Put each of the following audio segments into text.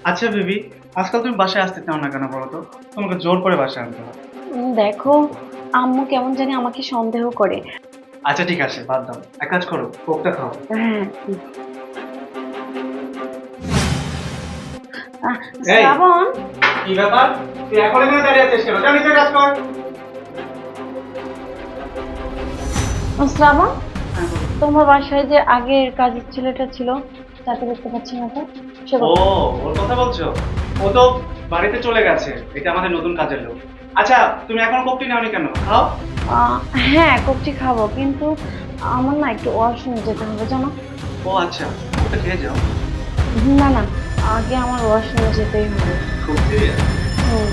আচ্ছা বেবি, আজকাল তুমি বাসায় আসতে চাও না কেন বলো তো? তোমাকে জোর করে বাসায় আনতে হবে। দেখো, আম্মু কেমন জানি আমাকে সন্দেহ করে। আচ্ছা ঠিক আছে, বাদ দাও। এক কাজ করো, কোকটা খাও। হ্যাঁ। এই, শ্রাবণ। কি ব্যাপার? তুই এখন এখানে দাঁড়িয়ে আছিস কেন? যা নিচে কাজ কর। শ্রাবণ, হ্যাঁ, বলো। তোমার বাসায় যে আগের কাজের ছেলেটা ছিল, তাকে দেখতে পাচ্ছি না তো। সে ও, কোথায়? ওর কথা বলছো? ও তো বাড়িতে চলে গেছে। এটা আমাদের নতুন কাজের লোক। আচ্ছা, তুমি এখনো কোকটি নাওনি কেন? খাও। আহ, হ্যাঁ, কফি খাবো, কিন্তু আমার না একটু ওয়াশরুমে যেতে হবে জানো। ও আচ্ছা, ওটা খেয়ে যাও। না না, আগে আমার ওয়াশরুমে যেতেই হবে। খুব সিরিয়াস? হুম।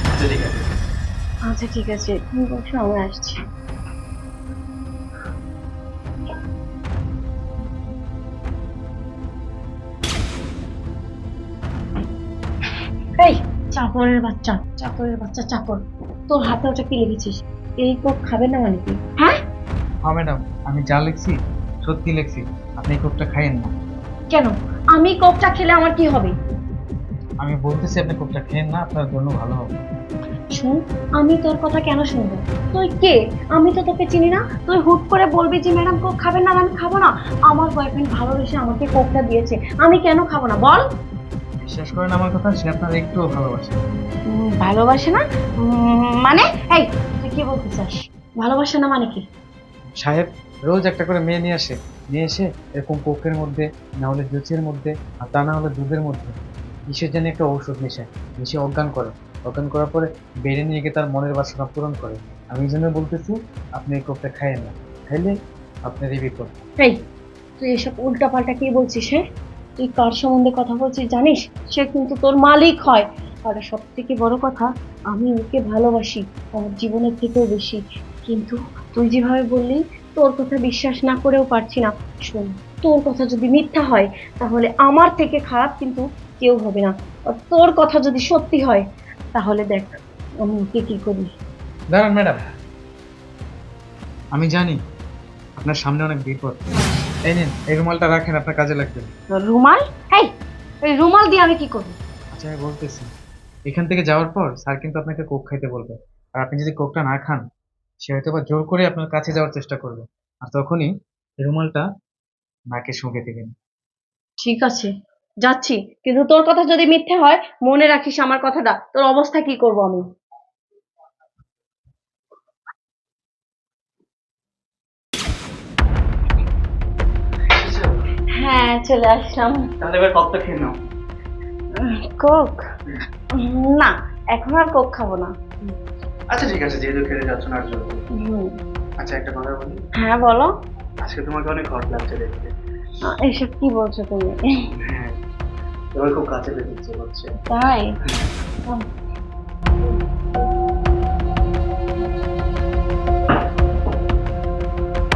আচ্ছা ঠিক আছে। আচ্ছা ঠিক আছে, তুমি বলছো আমি আসছি। এই চাকরের বাচ্চা, চাকরের বাচ্চা, চাকর, তোর হাতে ওটা কি লিখেছিস? এই কোক খাবে না মানে কি? হ্যাঁ? হ্যাঁ ম্যাডাম, আমি যা লিখছি সত্যি লিখছি। আপনি এই কোকটা খাইয়েন না। কেন? আমি কোকটা খেলে আমার কি হবে? আমি বলতেছি আপনি কোকটা খেয়েন না, আপনার জন্য ভালো হবে। শুন, আমি তোর কথা কেন শুনবো? তুই কে? আমি তো তোকে চিনি না, তুই হুট করে বলবি যে ম্যাডাম কোক খাবেন না, আমি খাবো না। আমার বয়ফ্রেন্ড ভালোবেসে আমাকে কোকটা দিয়েছে, আমি কেন খাবো না বল? বিশ্বাস করেন আমার কথা, সে আপনার একটুও ভালোবাসে না। ভালোবাসে না? মানে? এই, তুই কি বলতে চাস? ভালোবাসে না মানে কি? সাহেব রোজ একটা করে মেয়ে নিয়ে আসে, নিয়ে এসে এরকম কোকের মধ্যে, না হলে জুসের মধ্যে, আর তা না হলে দুধের মধ্যে কিসের জন্য একটা ঔষধ মেশায়, মিশিয়ে অজ্ঞান করে। অজ্ঞান করার পরে বেড়ে নিয়ে গিয়ে তার মনের বাসনা পূরণ করে। আমি এই জন্য বলতেছি আপনি এই কোকটা খাইয়েন না, খাইলে আপনার এই বিপদ। এই, তুই এসব উল্টাপাল্টা কি বলছিস? হ্যাঁ, তুই কার সম্বন্ধে কথা বলছিস জানিস? সে কিন্তু তোর মালিক হয়। আর সব থেকে বড় কথা, আমি ওকে ভালোবাসি আমার জীবনের থেকেও বেশি। কিন্তু তুই যেভাবে বললি, তোর কথা বিশ্বাস না করেও পারছি না। শোন, তোর কথা যদি মিথ্যা হয়, তাহলে আমার থেকে খারাপ কিন্তু কেউ হবে না। আর তোর কথা যদি সত্যি হয়, তাহলে দেখ আমি ওকে কি করি। দাঁড়ান ম্যাডাম, আমি জানি আপনার সামনে অনেক বিপদ। এই নিন, এই রুমালটা রাখেন, আপনার কাজে লাগবে। রুমাল? এই, এই রুমাল দিয়ে আমি কি করবো? আচ্ছা আমি বলতেছি, এখান থেকে যাওয়ার পর স্যার কিন্তু আপনাকে কোক খাইতে বলবে। আর আপনি যদি কোকটা না খান, সে হয়তো বা জোর করে আপনার কাছে যাওয়ার চেষ্টা করবে। আর তখনই এই রুমালটা নাকে শুঁকে দিবেন। ঠিক আছে, যাচ্ছি। কিন্তু তোর কথা যদি মিথ্যে হয়, মনে রাখিস আমার কথাটা, তোর অবস্থা কি করব আমি। এসেছো? হ্যাঁ, চলে আসলাম। তাহলে এবার ককটা খেয়ে নাও। কোক? না, এখন আর কোক খাবো না। আচ্ছা ঠিক আছে, যেহেতু খেতে যাচ্ছ না আর জোর করবো না। হুম। আচ্ছা একটা কথা বলি, হ্যাঁ বলো। আজকে তোমাকে অনেক হট লাগছে দেখতে। এসব কি বলছো তুমি? হ্যাঁ, তোমার খুব কাছে পেতে ইচ্ছে করছে। তাই?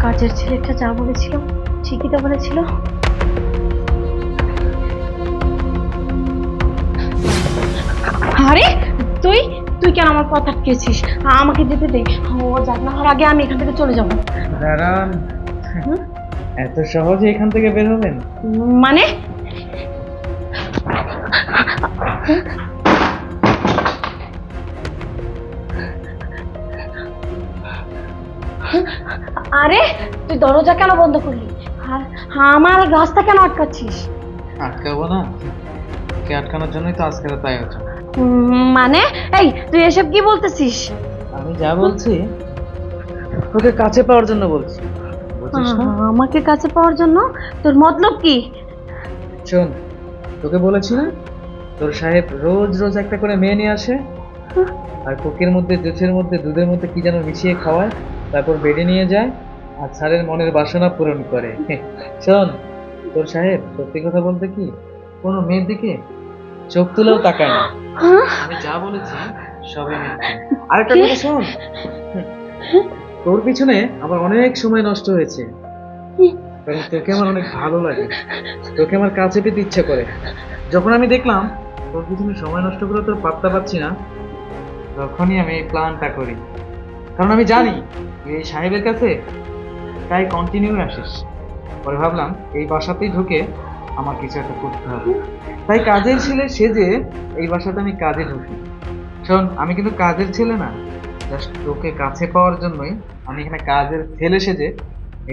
কাজের ছেলেটা যা বলেছিল ঠিকই তো বলেছিল। আরে, তুই তুই কেন আমার পথ আটকেছিস? আমাকে যেতে দে। ও যাক না হওয়ার আগে আমি এখান থেকে চলে যাবো। দাঁড়ান, হুম? এত সহজে এখান থেকে বের হবেন? মানে? আরে, তুই দরজা কেন বন্ধ করলি? আর আমার রাস্তা কেন আটকাচ্ছিস? আটকাবো না? কে আটকানোর জন্যই তো আজকে তাই হচ্ছে। মানে? এই, তুই এসব কি বলতেছিস? আমি যা বলছি তোকে কাছে পাওয়ার জন্য বলছি, বুঝছিস না? আমাকে কাছে পাওয়ার জন্য? তোর মতলব কি? শোন, তোকে বলেছি না, তোর সাহেব রোজ রোজ একটা করে মেয়ে নিয়ে আসে, আর কোকের মধ্যে, জুসের মধ্যে, দুধের মধ্যে কি যেন মিশিয়ে খাওয়ায়, তারপর বেডে নিয়ে যায় আর স্যারের মনের বাসনা পূরণ করে। শোন, তোর সাহেব সত্যি কথা বলতে কি কোনো মেয়ের দিকে চোখ তুলেও তাকায় না। হ্যাঁ? আমি যা বলেছি সবই মিথ্যে। আরেকটা কথা শোন, তোর পিছনে আমার অনেক সময় নষ্ট হয়েছে, কারণ তোকে আমার অনেক ভালো লাগে, তোকে আমার কাছে পেতে ইচ্ছে করে। যখন আমি দেখলাম তোর পিছনে সময় নষ্ট করে তোর পাত্তা পাচ্ছি না, তখনই আমি এই প্ল্যানটা করি। কারণ আমি জানি তুই এই সাহেবের কাছে তাই কন্টিনিউ আসিস। পরে ভাবলাম এই বাসাতেই ঢুকে আমার কিছু একটা করতে হবে। তাই কাজের ছেলে সেজে এই বাসাতে আমি কাজে ঢুকি। শোন, আমি কিন্তু কাজের ছেলে না, জাস্ট তোকে কাছে পাওয়ার জন্যই আমি এখানে কাজের ছেলে সেজে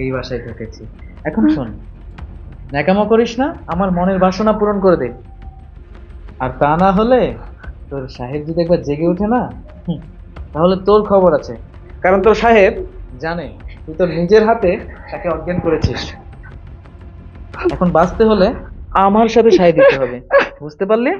এই বাসায় ঢুকেছি। এখন শোন, ন্যাকামো করিস না, আমার মনের বাসনা পূরণ করে দে। আর তা না হলে তোর সাহেব যদি একবার জেগে ওঠে না, তাহলে তোর খবর আছে। কারণ তোর সাহেব জানে তুই তোর নিজের হাতে তাকে অজ্ঞান করেছিস। এখন বাঁচতে হলে আমার সাথে সায় দিতে হবে, বুঝতে পারলি?